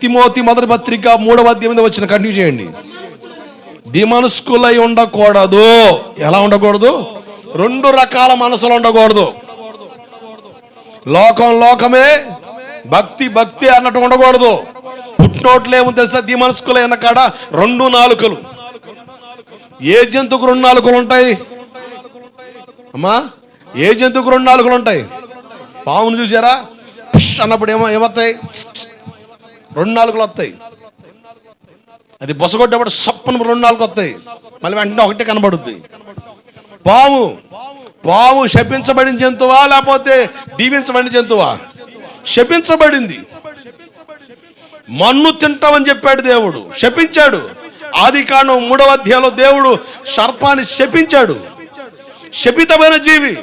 Timothy మొదటి పత్రిక 3వ అధ్యాయం వచ్చిన కంటిన్యూ చేయండి. దిమనస్కులై ఉండకూడదు. ఎలా ఉండకూడదు? 2 రకాల మనసులు ఉండకూడదు. లోకం లోకమే, భక్తి భక్తి అన్నట్టు ఉండకూడదు. పుట్టినోట్లు ఏమో తెలుసా? దిమనస్కులై ఉన్న కాడ 2 నాలుకలు. ఏ జంతువుకు 2 నాలుకలు ఉంటాయి అమ్మా? ఏ జంతువుకు 2 నాలుకలు ఉంటాయి? పామును చూసారా? అన్నప్పుడు ఏమొస్తాయి? 2 నాలుకలు వస్తాయి. అది బొసగొట్టేప్పుడు సప్పను 2 నాలుకలు వస్తాయి. మళ్ళీ వెంటనే ఒకటే కనబడుద్ది. పాము శపించబడిన జంతువా లేకపోతే దీవించబడిన జంతువా? శపించబడింది. మన్ను తింటామని చెప్పాడు దేవుడు, శపించాడు. ఆదికాండం 3వ అధ్యాయంలో దేవుడు సర్పాన్ని శపించాడు. శపితమైన జీవి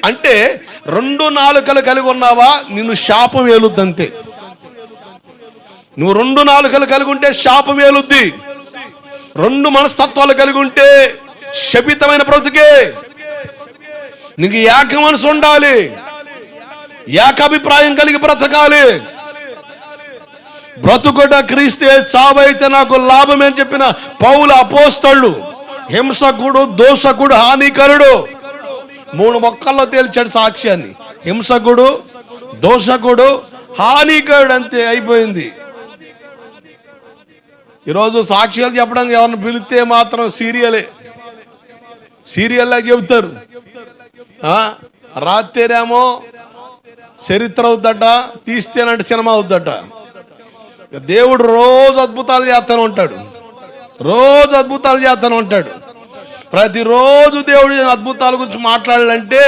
అంటే 2 నాలుకలు కలిగి ఉన్నావా, నిన్ను శాపం ఏలుద్దంతే. నువ్వు 2 నాలుకలు కలిగి ఉంటే శాపం ఏలుద్ది. 2 మనస్తత్వాలు కలిగి ఉంటే శపితమైన బ్రతుకే. నీకు ఏక మనసు ఉండాలి, ఏకాభిప్రాయం కలిగి బ్రతకాలి. బ్రతుకుట క్రీస్తే, చావైతే నాకు లాభమే అని చెప్పిన పౌలు అపోస్తలుడు హింసకుడు, దోషకుడు, హానికరుడు 3 మొక్కల్లో తేల్చాడు సాక్ష్యాన్ని. హింసకుడు, దోషకుడు, హానికరుడు, అంతే అయిపోయింది. ఈరోజు సాక్ష్యాలు చెప్పడానికి ఎవరిని పిలిస్తే మాత్రం సీరియల్లా చెబుతారు. రాత్రేమో చరిత్ర అవుద్దట, తీస్తేనంటే సినిమా అవుద్దట. దేవుడు రోజు అద్భుతాలు చేస్తూనే ఉంటాడు. ప్రతిరోజు దేవుడి అద్భుతాల గురించి మాట్లాడాలంటే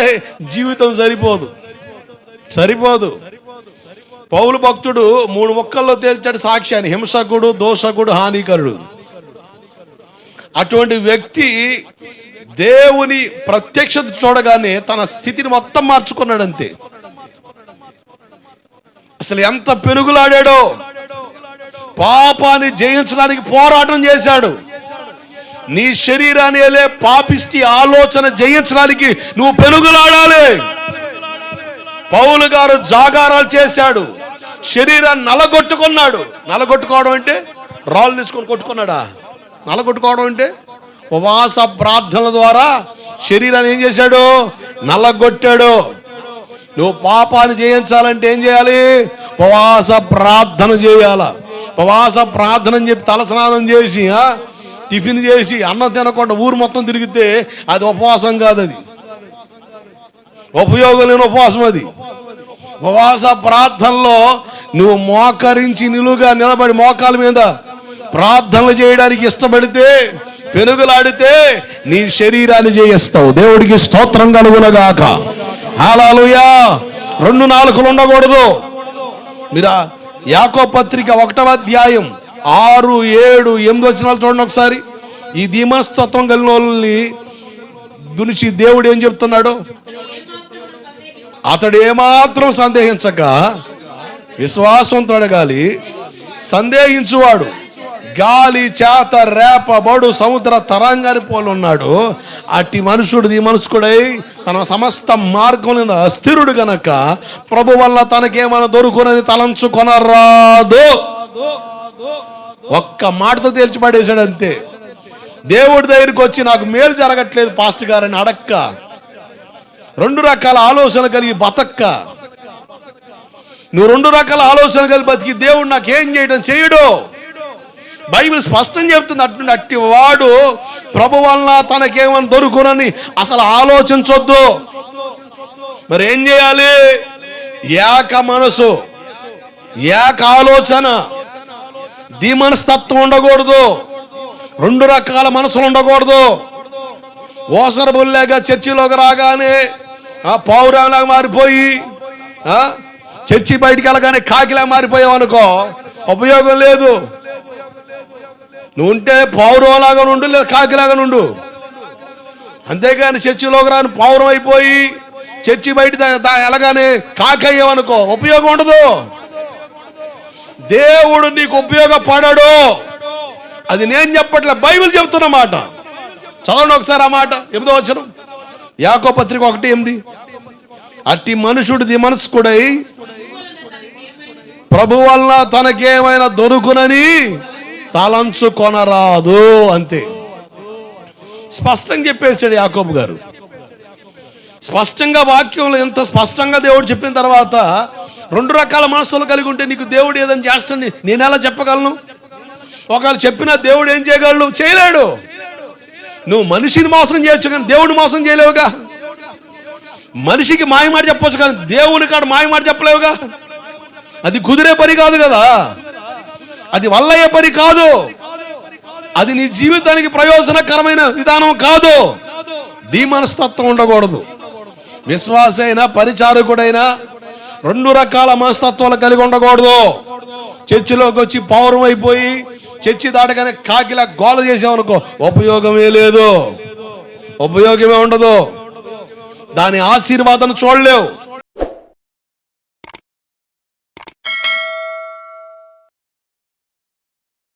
జీవితం సరిపోదు. పౌలు భక్తుడు 3 మొక్కల్లో తేల్చాడు సాక్ష్యాన్ని. హింసకుడు, దోషకుడు, హానికరుడు. అటువంటి వ్యక్తి దేవుని ప్రత్యక్షత చూడగానే తన స్థితిని మొత్తం మార్చుకున్నాడు అంతే. అసలు ఎంత పెనుగులాడాడో, పాపాన్ని జయించడానికి పోరాటం చేశాడు. నీ శరీరాన్ని వెళ్ళే పాపిష్టి ఆలోచన జయించడానికి నువ్వు పెనుగులాడాలి. పౌలు గారు జాగారాలు చేశాడు, శరీరాన్ని నలగొట్టుకున్నాడు. నలగొట్టుకోవడం అంటే రాళ్ళు తీసుకొని కొట్టుకున్నాడా? నలగొట్టుకోవడం అంటే ఉపవాస ప్రార్థనల ద్వారా శరీరాన్ని ఏం చేశాడు? నలగొట్టాడు. నువ్వు పాపాన్ని జయించాలంటే ఏం చేయాలి? ఉపవాస ప్రార్థన చేయాల. ఉపవాస ప్రార్థన అని చెప్పి తలస్నానం చేసి టిఫిన్ చేసి అన్నం తినకుండా ఊరు మొత్తం తిరిగితే అది ఉపవాసం కాదు, అది ఉపయోగం లేని ఉపవాసం. అది ఉపవాస ప్రార్థనలో నువ్వు మోకరించి నిలువుగా నిలబడి మోకాల మీద ప్రార్థనలు చేయడానికి ఇష్టపడితే, పెనుగులాడితే నీ శరీరాన్ని జయిస్తావు. దేవుడికి స్తోత్రం కలుగునగాక. హల్లెలూయా. 2 నాలుకలు ఉండకూడదు. మీరు యాకోబు పత్రిక 1వ అధ్యాయం 6, 7, 8 వచనాలు చూడండి ఒకసారి. ఈ ధీమస్తత్వం కలిగిన వాళ్ళని గురించి దేవుడు ఏం చెప్తున్నాడు? అతడు ఏమాత్రం సందేహించక విశ్వాసంతో అడగాలి. సందేహించువాడు గాలి చేత రేపబడు సముద్ర తరంగాన్ని పోలున్నాడు. అట్టి మనుషుడు ధీమనస్కుడై తన సమస్త మార్గం అస్థిరుడు గనక ప్రభు వల్ల తనకేమైనా దొరుకునని తలంచుకొనరాదు. ఒక్క మాటతో తేల్చిపడేశాడు అంతే. దేవుడి దగ్గరికి వచ్చి నాకు మేలు జరగట్లేదు పాస్టర్ గారని అడక్క, 2 రకాల ఆలోచనలు కలిగి బతక్క. నువ్వు 2 రకాల ఆలోచనలు కలిగి బతికి దేవుడు నాకేం చేయడం చేయడు. బైబిల్ స్పష్టం చెప్తుంది. అట్టి వాడు ప్రభు వలన తనకేమని దొరుకునని అసలు ఆలోచించొద్దు. మరి ఏం చేయాలి? ఏక మనసు, ఏక ఆలోచన, ధీమనస్తత్వం ఉండకూడదు. 2 రకాల మనసులు ఉండకూడదు. ఓసర బుల్లేగా చర్చిలోకి రాగానే పౌరాలాగా మారిపోయి చర్చి బయటికి వెళ్ళగానే కాకిలాగా మారిపోయావు అనుకో, ఉపయోగం లేదు. నువ్వు ఉంటే పౌరంలాగా నుండు, లేదా కాకిలాగా నుండు. అంతేగాని చర్చిలోకి రాని పౌరం అయిపోయి చర్చి బయట వెళ్ళగానే కాకి అయ్యావనుకో, ఉపయోగం ఉండదు. దేవుడు నీకు ఉపయోగపడడు. అది నేను చెప్పట్లే, బైబిల్ చెప్తున్న మాట. చదవండి ఒకసారి ఆ మాట. 8వ వచనం యాకోబు పత్రిక 1:8. అట్టి మనుషుడు ధీమనస్కుడై ప్రభు వల్ల తనకేమైనా దొరుకునని తలంచుకొనరాదు. అంతే స్పష్టంగా చెప్పేశాడు యాకోబు గారు. స్పష్టంగా వాక్యంలో ఎంత స్పష్టంగా దేవుడు చెప్పిన తర్వాత 2 రకాల మనస్సులు కలిగి ఉంటే నీకు దేవుడు ఏదని చేస్తాడని నేను ఎలా చెప్పగలను? ఒకవేళ చెప్పినా దేవుడు ఏం చేయగలడు? చేయలేడు. నువ్వు మనిషిని మోసం చేయొచ్చు కానీ దేవుడిని మోసం చేయలేవుగా. మనిషికి మాయమాట చెప్పొచ్చు కానీ దేవుని కాడ మాయమాట చెప్పలేవుగా. అది కుదిరే పని కాదు కదా, అది వల్ల అయ్యే పని కాదు, అది నీ జీవితానికి ప్రయోజనకరమైన విధానం కాదు. దీ మనస్తత్వం ఉండకూడదు. విశ్వాస అయినా పరిచారకుడైనా 2 రకాల మనస్తత్వాలు కలిగి ఉండకూడదు. చర్చిలోకి వచ్చి పౌరం అయిపోయి చర్చి దాటగానే కాకిలా గోల చేసామనుకో ఉపయోగమే లేదు, ఉపయోగమే ఉండదు. దాని ఆశీర్వాదం చూడలేవు.